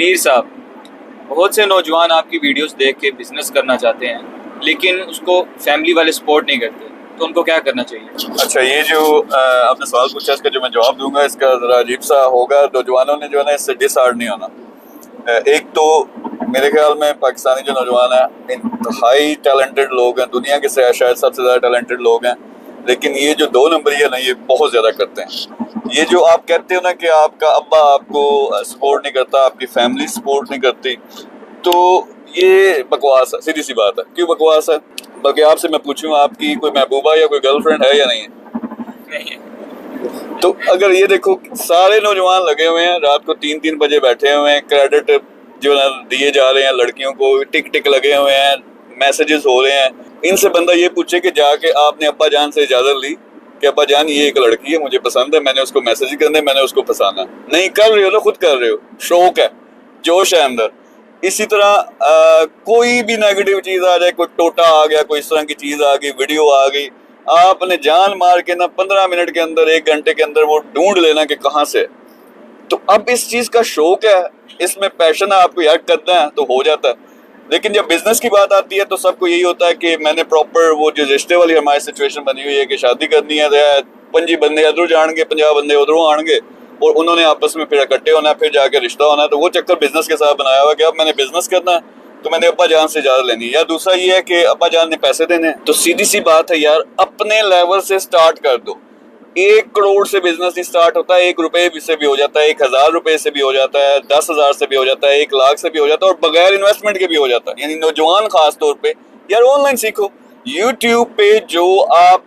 मीर साहब, बहुत से नौजवान आपकी वीडियोस देख के बिजनेस करना चाहते हैं, लेकिन उसको फैमिली वाले सपोर्ट नहीं करते, तो उनको क्या करना चाहिए? अच्छा, ये जो आपने सवाल पूछा, इसका जो मैं जवाब दूंगा इसका ज़रा अजीब सा होगा। नौजवानों ने जो है ना इससे डिसहार्ड नहीं होना। एक तो मेरे ख्याल में पाकिस्तानी जो नौजवान हैं इंतहाई टैलेंटेड लोग हैं, दुनिया के शायद सबसे ज़्यादा टैलेंटेड लोग हैं, लेकिन ये जो दो नंबर है ना ये बहुत ज़्यादा करते हैं। ये जो आप कहते हो ना कि आपका अब्बा आपको सपोर्ट नहीं करता, आपकी फैमिली सपोर्ट नहीं करती, तो ये बकवास है, सीधी सी बात है। क्यों बकवास है? बल्कि आपसे मैं पूछूं, आपकी कोई महबूबा या कोई गर्लफ्रेंड है या नहीं है? नहीं है। तो अगर ये देखो, सारे नौजवान लगे हुए हैं, रात को 3-3 बजे बैठे हुए हैं, क्रेडिट जो है दिए जा रहे हैं लड़कियों को, टिक टिक लगे हुए हैं, मैसेजेस हो रहे हैं। इनसे बंदा ये पूछे कि जाके आपने अब्बा जान से इजाजत ली कि अब्बा जान ये एक लड़की है, मुझे पसंद है, मैंने उसको मैसेज करने, मैंने उसको फंसाना। नहीं कर रहे हो ना, खुद कर रहे हो, शौक है, जोश है अंदर। इसी तरह कोई भी नेगेटिव चीज आ जाए, कोई टोटा आ गया, कोई इस तरह की चीज आ गई, वीडियो आ गई, आपने जान मार के ना 15 मिनट के अंदर, 1 घंटे के अंदर वो ढूंढ लेना कि कहाँ से। तो अब इस चीज का शौक है, इसमें पैशन है, आपको याद करना है तो हो जाता है। लेकिन जब बिजनेस की बात आती है तो सबको यही होता है कि मैंने प्रॉपर वो जो रिश्ते वाली हमारी सिचुएशन बनी हुई है कि शादी करनी है, 25 बंदे इधरों जाएंगे, 50 बंदे उधरों आएंगे और उन्होंने आपस में फिर इकट्ठे होना है, फिर जाके रिश्ता होना है। तो वो चक्कर बिजनेस के साथ बनाया हुआ कि अब मैंने बिजनेस करना है तो मैंने अब्बा जान से इजाजत लेनी है। या दूसरा ये है कि अब्बा जान ने पैसे देने हैं। तो सीधी सी बात है यार, अपने लेवल से स्टार्ट कर दो। 1 करोड़ से बिजनेस ही स्टार्ट होता है, 1 रुपए से भी हो जाता है, 1000 रुपए से भी हो जाता है, 10,000 से भी हो जाता है, 1 लाख से भी हो जाता है, और बगैर इन्वेस्टमेंट के भी हो जाता है। यानी नौजवान खास तौर पे यार ऑनलाइन सीखो। यूट्यूब पे जो आप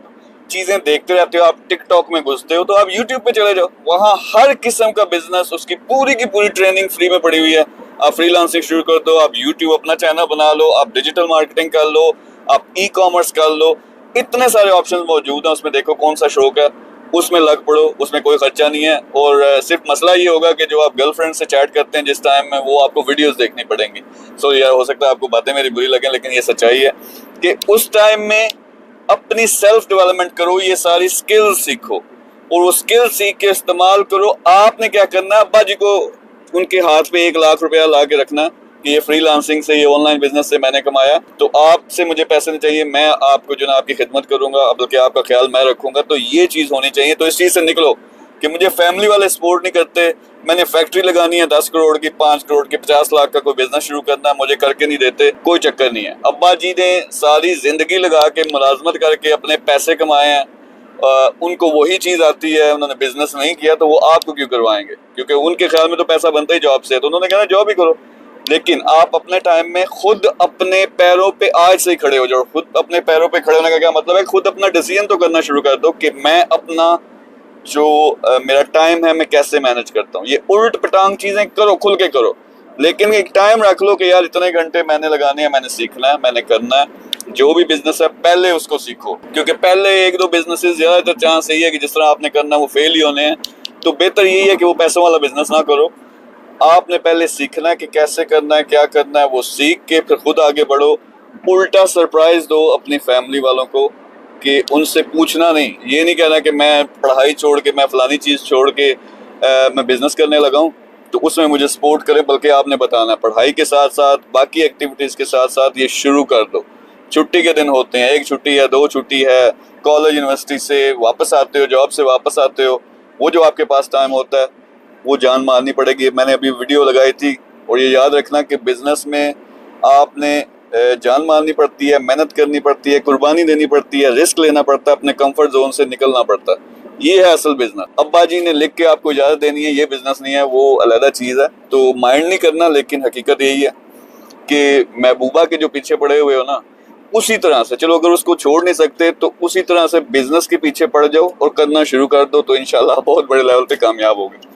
चीजें देखते रहते हो, आप टिकटॉक में घुसते हो, तो आप यूट्यूब पे चले जाओ, वहां हर किस्म का बिजनेस, उसकी पूरी की पूरी ट्रेनिंग फ्री में पड़ी हुई है। आप फ्रीलांसिंग शुरू कर दो, आप यूट्यूब अपना चैनल बना लो, आप डिजिटल मार्केटिंग कर लो, आप ई कॉमर्स कर लो, इतने सारे ऑप्शन मौजूद हैं। उसमें देखो कौन सा शौक है, उसमें लग पड़ो, उसमें कोई खर्चा नहीं है। और सिर्फ मसला ये होगा कि जो आप गर्लफ्रेंड से चैट करते हैं जिस टाइम में, वो आपको वीडियोस देखनी पड़ेंगी। सो यार, हो सकता है आपको बातें मेरी बुरी लगें, लेकिन ये सच्चाई है कि उस टाइम में अपनी सेल्फ डेवलपमेंट करो, ये सारी स्किल्स सीखो और वो स्किल सीख के इस्तेमाल करो। आपने क्या करना है, अब्बा जी को उनके हाथ पे 1 लाख रुपया ला के रखना कि ये फ्रीलांसिंग से, ये ऑनलाइन बिजनेस से मैंने कमाया, तो आपसे मुझे पैसे नहीं चाहिए, मैं आपको जो ना आपकी खिदमत करूंगा, बल्कि आपका ख्याल मैं रखूंगा। तो ये चीज होनी चाहिए। तो इस चीज से निकलो कि मुझे फैमिली वाले सपोर्ट नहीं करते, मैंने फैक्ट्री लगानी है 10 करोड़ की, 5 करोड़ की, 50 लाख का कोई बिजनेस शुरू करना है, मुझे करके नहीं देते, कोई चक्कर नहीं है। अब्बा जी ने सारी जिंदगी लगा के मुलाजमत करके अपने पैसे कमाए हैं, उनको वही चीज आती है, उन्होंने बिजनेस नहीं किया, तो वो आपको क्यों करवाएंगे? क्योंकि उनके ख्याल में तो पैसा बनता ही जॉब से है, तो उन्होंने कहना जॉब ही करो। लेकिन आप अपने टाइम में खुद अपने पैरों पे आज से ही खड़े हो जाओ। खुद अपने पैरों पे खड़े होने का क्या मतलब है? खुद अपना डिसीजन तो करना शुरू कर दो कि मैं अपना जो मेरा टाइम है मैं कैसे मैनेज करता हूँ। ये उल्ट पटांग चीजें करो, खुल के करो, लेकिन एक टाइम रख लो कि यार इतने घंटे मैंने लगाने हैं, मैंने सीखना है, मैंने करना है। जो भी बिजनेस है पहले उसको सीखो, क्योंकि पहले 1-2 बिजनेसेस ज्यादातर चांस यही है कि जिस तरह आपने करना वो फेल ही होने हैं। तो बेहतर यही है कि वो पैसों वाला बिजनेस ना करो। आपने पहले सीखना है कि कैसे करना है, क्या करना है, वो सीख के फिर खुद आगे बढ़ो। उल्टा सरप्राइज दो अपनी फैमिली वालों को कि उनसे पूछना नहीं, ये नहीं कहना कि मैं पढ़ाई छोड़ के, मैं फलानी चीज़ छोड़ के मैं बिजनेस करने लगा हूँ तो उसमें मुझे सपोर्ट करें, बल्कि आपने बताना पढ़ाई के साथ साथ, बाकी एक्टिविटीज़ के साथ साथ ये शुरू कर दो। छुट्टी के दिन होते हैं, 1 छुट्टी है, 2 छुट्टी है, कॉलेज यूनिवर्सिटी से वापस आते हो, जॉब से वापस आते हो, वो जो आपके पास टाइम होता है वो जान मारनी पड़ेगी। मैंने अभी वीडियो लगाई थी, और ये याद रखना कि बिजनेस में आपने जान मारनी पड़ती है, मेहनत करनी पड़ती है, कुर्बानी देनी पड़ती है, रिस्क लेना पड़ता है, अपने कंफर्ट जोन से निकलना पड़ता है। ये है असल बिजनेस। अब्बा जी ने लिख के आपको इजाजत देनी है, ये बिजनेस नहीं है, वो अलग चीज़ है। तो माइंड नहीं करना, लेकिन हकीकत यही है कि महबूबा के जो पीछे पड़े हुए हो ना, उसी तरह से चलो। अगर उसको छोड़ नहीं सकते तो उसी तरह से बिजनेस के पीछे पड़ जाओ और करना शुरू कर दो, तो इंशाल्लाह बहुत बड़े लेवल पे कामयाब होगे।